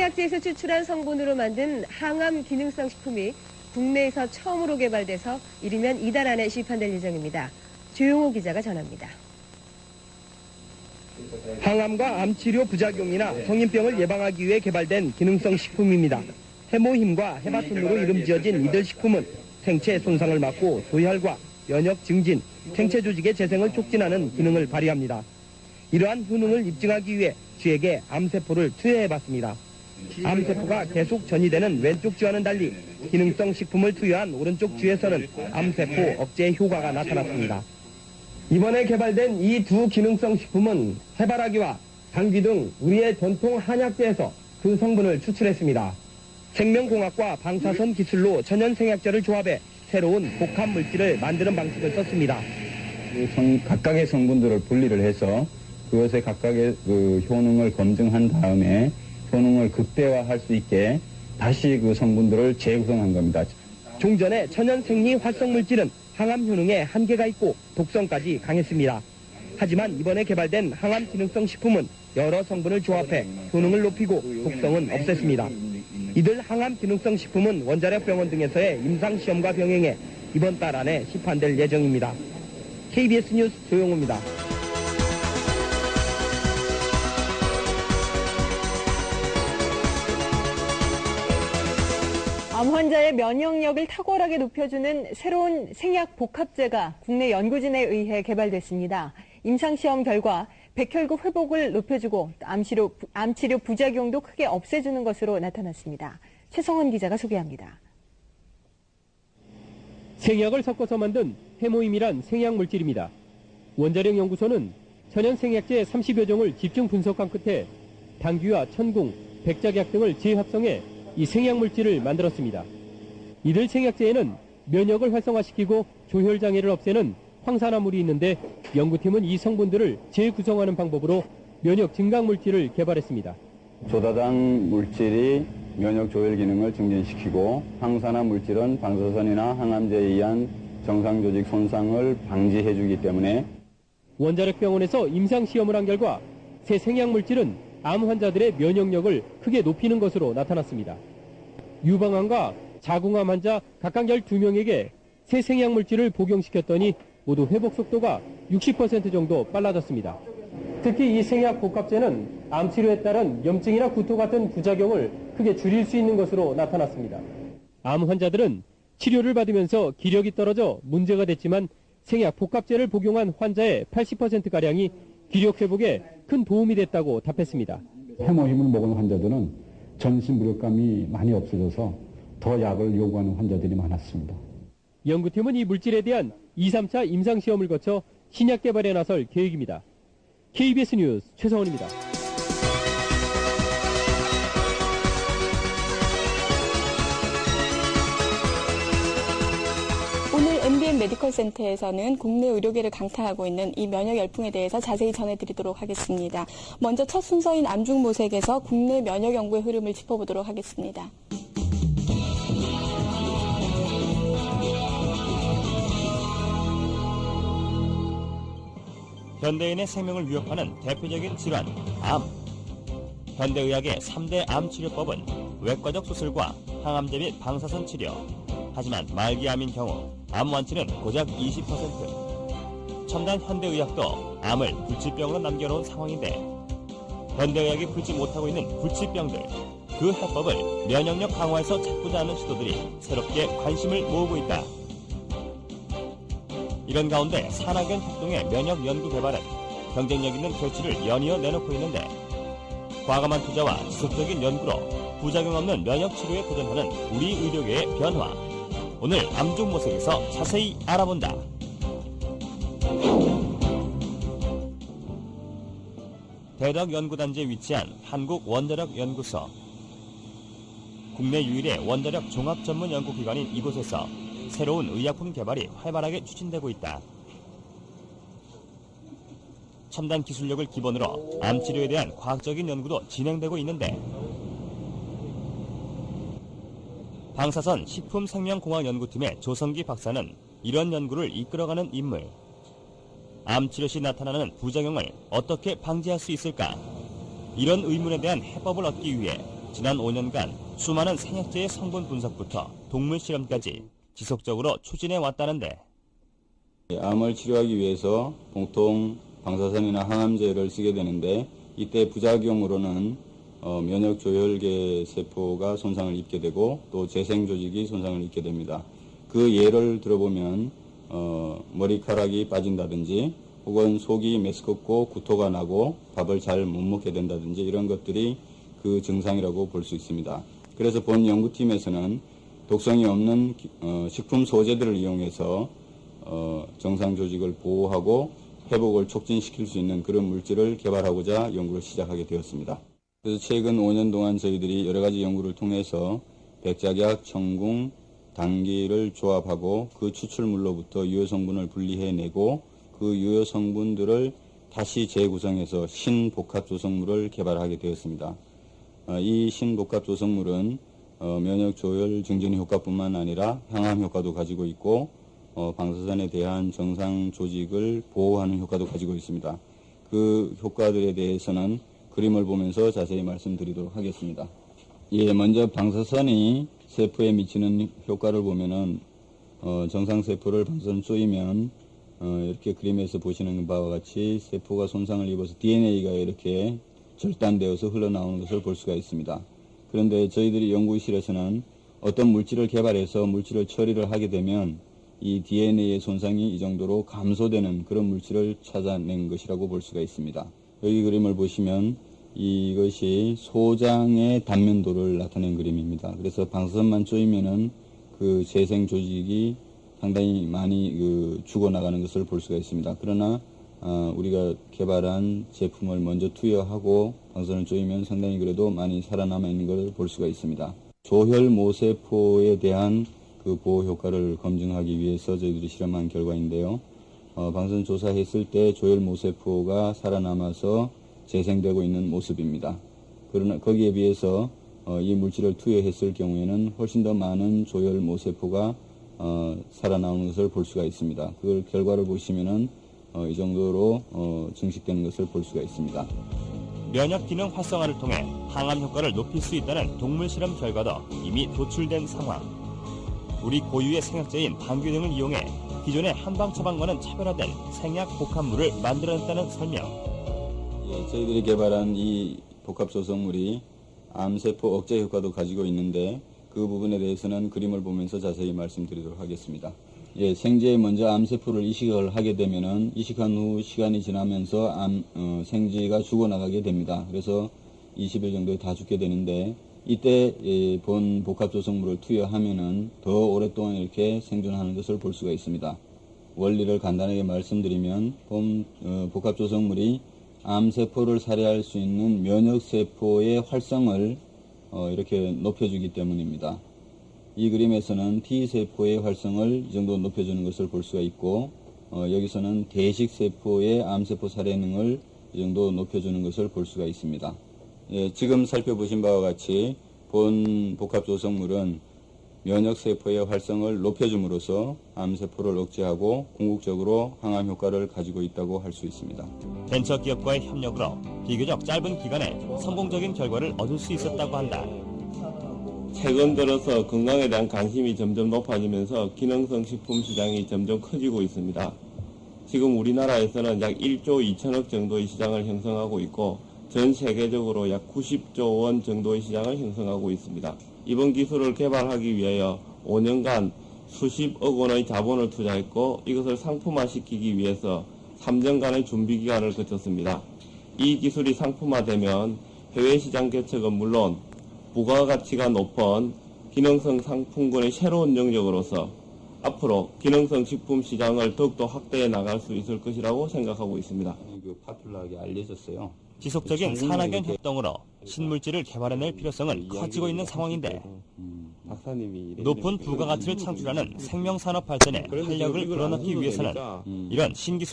생약제에서 추출한 성분으로 만든 항암 기능성 식품이 국내에서 처음으로 개발돼서 이르면 이달 안에 시판될 예정입니다. 조용호 기자가 전합니다. 항암과 암치료 부작용이나 성인병을 예방하기 위해 개발된 기능성 식품입니다. 해모힘과 해바순으로 이름 지어진 이들 식품은 생체 손상을 막고 소혈과 면역 증진, 생체 조직의 재생을 촉진하는 기능을 발휘합니다. 이러한 효능을 입증하기 위해 쥐에게 암세포를 투여해봤습니다. 암세포가 계속 전이되는 왼쪽 쥐와는 달리 기능성 식품을 투여한 오른쪽 쥐에서는 암세포 억제 효과가 나타났습니다. 이번에 개발된 이 두 기능성 식품은 해바라기와 당귀 등 우리의 전통 한약재에서 그 성분을 추출했습니다. 생명공학과 방사선 기술로 천연생약제를 조합해 새로운 복합 물질을 만드는 방식을 썼습니다. 각각의 성분들을 분리를 해서 그것의 각각의 효능을 검증한 다음에 효능을 극대화할 수 있게 다시 그 성분들을 재구성한 겁니다. 종전의 천연생리 활성물질은 항암 효능에 한계가 있고 독성까지 강했습니다. 하지만 이번에 개발된 항암 기능성 식품은 여러 성분을 조합해 효능을 높이고 독성은 없앴습니다. 이들 항암 기능성 식품은 원자력 병원 등에서의 임상시험과 병행해 이번 달 안에 시판될 예정입니다. KBS 뉴스 조용호입니다. 암 환자의 면역력을 탁월하게 높여주는 새로운 생약 복합제가 국내 연구진에 의해 개발됐습니다. 임상시험 결과 백혈구 회복을 높여주고 암치료 부작용도 크게 없애주는 것으로 나타났습니다. 최성원 기자가 소개합니다. 생약을 섞어서 만든 해모임이란 생약 물질입니다. 원자력 연구소는 천연 생약제 30여 종을 집중 분석한 끝에 당귀와 천궁, 백작약 등을 재합성해 이 생약 물질을 만들었습니다. 이들 생약제에는 면역을 활성화시키고 조혈 장애를 없애는 황산화물이 있는데 연구팀은 이 성분들을 재구성하는 방법으로 면역 증강 물질을 개발했습니다. 조다당 물질이 면역 조혈 기능을 증진시키고 황산화 물질은 방사선이나 항암제에 의한 정상 조직 손상을 방지해주기 때문에 원자력 병원에서 임상 시험을 한 결과 새 생약 물질은 암 환자들의 면역력을 크게 높이는 것으로 나타났습니다. 유방암과 자궁암 환자 각각 12명에게 새 생약 물질을 복용시켰더니 모두 회복 속도가 60% 정도 빨라졌습니다. 특히 이 생약 복합제는 암 치료에 따른 염증이나 구토 같은 부작용을 크게 줄일 수 있는 것으로 나타났습니다. 암 환자들은 치료를 받으면서 기력이 떨어져 문제가 됐지만 생약 복합제를 복용한 환자의 80%가량이 기력 회복에 큰 도움이 됐다고 답했습니다. 해모힘을 먹은 환자들은 전신 무력감이 많이 없어져서 더 약을 요구하는 환자들이 많았습니다. 연구팀은 이 물질에 대한 2, 3차 임상시험을 거쳐 신약 개발에 나설 계획입니다. KBS 뉴스 최성원입니다. 오늘 MBN 메디컬 센터에서는 국내 의료계를 강타하고 있는 이 면역 열풍에 대해서 자세히 전해드리도록 하겠습니다. 먼저 첫 순서인 암중모색에서 국내 면역 연구의 흐름을 짚어보도록 하겠습니다. 현대인의 생명을 위협하는 대표적인 질환, 암. 현대의학의 3대 암 치료법은 외과적 수술과 항암제 및 방사선 치료. 하지만 말기암인 경우 암 완치는 고작 20%. 첨단 현대의학도 암을 불치병으로 남겨놓은 상황인데 현대의학이 풀지 못하고 있는 불치병들, 그 해법을 면역력 강화에서 찾고자 하는 시도들이 새롭게 관심을 모으고 있다. 이런 가운데 산학연 협동의 면역 연구 개발은 경쟁력 있는 결실을 연이어 내놓고 있는데 과감한 투자와 지속적인 연구로 부작용 없는 면역 치료에 도전하는 우리 의료계의 변화. 오늘 암중모색에서 자세히 알아본다. 대덕연구단지에 위치한 한국원자력연구소. 국내 유일의 원자력 종합 전문 연구기관인 이곳에서 새로운 의약품 개발이 활발하게 추진되고 있다. 첨단 기술력을 기본으로 암 치료에 대한 과학적인 연구도 진행되고 있는데 방사선 식품생명공학연구팀의 조성기 박사는 이런 연구를 이끌어가는 인물. 암 치료 시 나타나는 부작용을 어떻게 방지할 수 있을까? 이런 의문에 대한 해법을 얻기 위해 지난 5년간 수많은 생약제의 성분 분석부터 동물 실험까지 지속적으로 추진해 왔다는데 암을 치료하기 위해서 보통 방사선이나 항암제를 쓰게 되는데 이때 부작용으로는 면역 조혈계 세포가 손상을 입게 되고 또 재생 조직이 손상을 입게 됩니다. 그 예를 들어보면 머리카락이 빠진다든지 혹은 속이 메스껍고 구토가 나고 밥을 잘 못 먹게 된다든지 이런 것들이 그 증상이라고 볼 수 있습니다. 그래서 본 연구팀에서는 독성이 없는 식품 소재들을 이용해서 정상 조직을 보호하고 회복을 촉진시킬 수 있는 그런 물질을 개발하고자 연구를 시작하게 되었습니다. 그래서 최근 5년 동안 저희들이 여러 가지 연구를 통해서 백작약, 청궁, 당귀를 조합하고 그 추출물로부터 유효 성분을 분리해내고 그 유효 성분들을 다시 재구성해서 신복합 조성물을 개발하게 되었습니다. 이 신복합 조성물은 면역 조혈 증진 효과뿐만 아니라 항암 효과도 가지고 있고 방사선에 대한 정상 조직을 보호하는 효과도 가지고 있습니다. 그 효과들에 대해서는 그림을 보면서 자세히 말씀드리도록 하겠습니다. 먼저 방사선이 세포에 미치는 효과를 보면은 정상 세포를 방사선 쏘이면 이렇게 그림에서 보시는 바와 같이 세포가 손상을 입어서 DNA가 이렇게 절단되어서 흘러나오는 것을 볼 수가 있습니다. 그런데 저희들이 연구실에서는 어떤 물질을 개발해서 물질을 처리를 하게 되면 이 DNA의 손상이 이 정도로 감소되는 그런 물질을 찾아낸 것이라고 볼 수가 있습니다. 여기 그림을 보시면 이것이 소장의 단면도를 나타낸 그림입니다. 그래서 방사선만 쪼이면은 그 재생 조직이 상당히 많이 죽어나가는 것을 볼 수가 있습니다. 그러나 우리가 개발한 제품을 먼저 투여하고 방사선을 쪼이면 상당히 그래도 많이 살아남아 있는 것을 볼 수가 있습니다. 조혈모세포에 대한 그 보호 효과를 검증하기 위해서 저희들이 실험한 결과인데요. 방사선 조사했을 때 조혈모세포가 살아남아서 재생되고 있는 모습입니다. 그러나 거기에 비해서 이 물질을 투여했을 경우에는 훨씬 더 많은 조혈모세포가 살아나오는 것을 볼 수가 있습니다. 그 결과를 보시면은 이 정도로 증식되는 것을 볼 수가 있습니다. 면역 기능 활성화를 통해 항암 효과를 높일 수 있다는 동물 실험 결과도 이미 도출된 상황. 우리 고유의 생약제인 당귀 등을 이용해 기존의 한방 처방과는 차별화된 생약 복합물을 만들어냈다는 설명. 저희들이 개발한 이 복합 조성물이 암세포 억제 효과도 가지고 있는데 그 부분에 대해서는 그림을 보면서 자세히 말씀드리도록 하겠습니다. 생제에 먼저 암세포를 이식을 하게 되면은 이식한 후 시간이 지나면서 생쥐가 죽어나가게 됩니다. 그래서 20일 정도에 다 죽게 되는데 이때 본 복합 조성물을 투여하면은 더 오랫동안 이렇게 생존하는 것을 볼 수가 있습니다. 원리를 간단하게 말씀드리면 본 복합 조성물이 암세포를 살해할 수 있는 면역세포의 활성을 이렇게 높여주기 때문입니다. 이 그림에서는 T세포의 활성을 이 정도 높여주는 것을 볼 수가 있고 여기서는 대식세포의 암세포 살해능을 이 정도 높여주는 것을 볼 수가 있습니다. 지금 살펴보신 바와 같이 본 복합 조성물은 면역세포의 활성을 높여줌으로써 암세포를 억제하고 궁극적으로 항암 효과를 가지고 있다고 할 수 있습니다. 벤처기업과의 협력으로 비교적 짧은 기간에 성공적인 결과를 얻을 수 있었다고 한다. 최근 들어서 건강에 대한 관심이 점점 높아지면서 기능성 식품 시장이 점점 커지고 있습니다. 지금 우리나라에서는 약 1조 2천억 정도의 시장을 형성하고 있고 전 세계적으로 약 90조 원 정도의 시장을 형성하고 있습니다. 이번 기술을 개발하기 위하여 5년간 수십억 원의 자본을 투자했고 이것을 상품화시키기 위해서 3년간의 준비 기간을 거쳤습니다. 이 기술이 상품화되면 해외 시장 개척은 물론 부가가치가 높은 기능성 상품군의 새로운 영역으로서 앞으로 기능성 식품 시장을 더욱더 확대해 나갈 수 있을 것이라고 생각하고 있습니다. 파퓰러하게 알려졌어요. 지속적인 산학연 협동으로 신물질을 개발해낼 필요성은 커지고 있는 상황인데 높은 부가가치를 창출하는 생명산업 발전에 활력을 불어넣기 위해서는 이런 신기술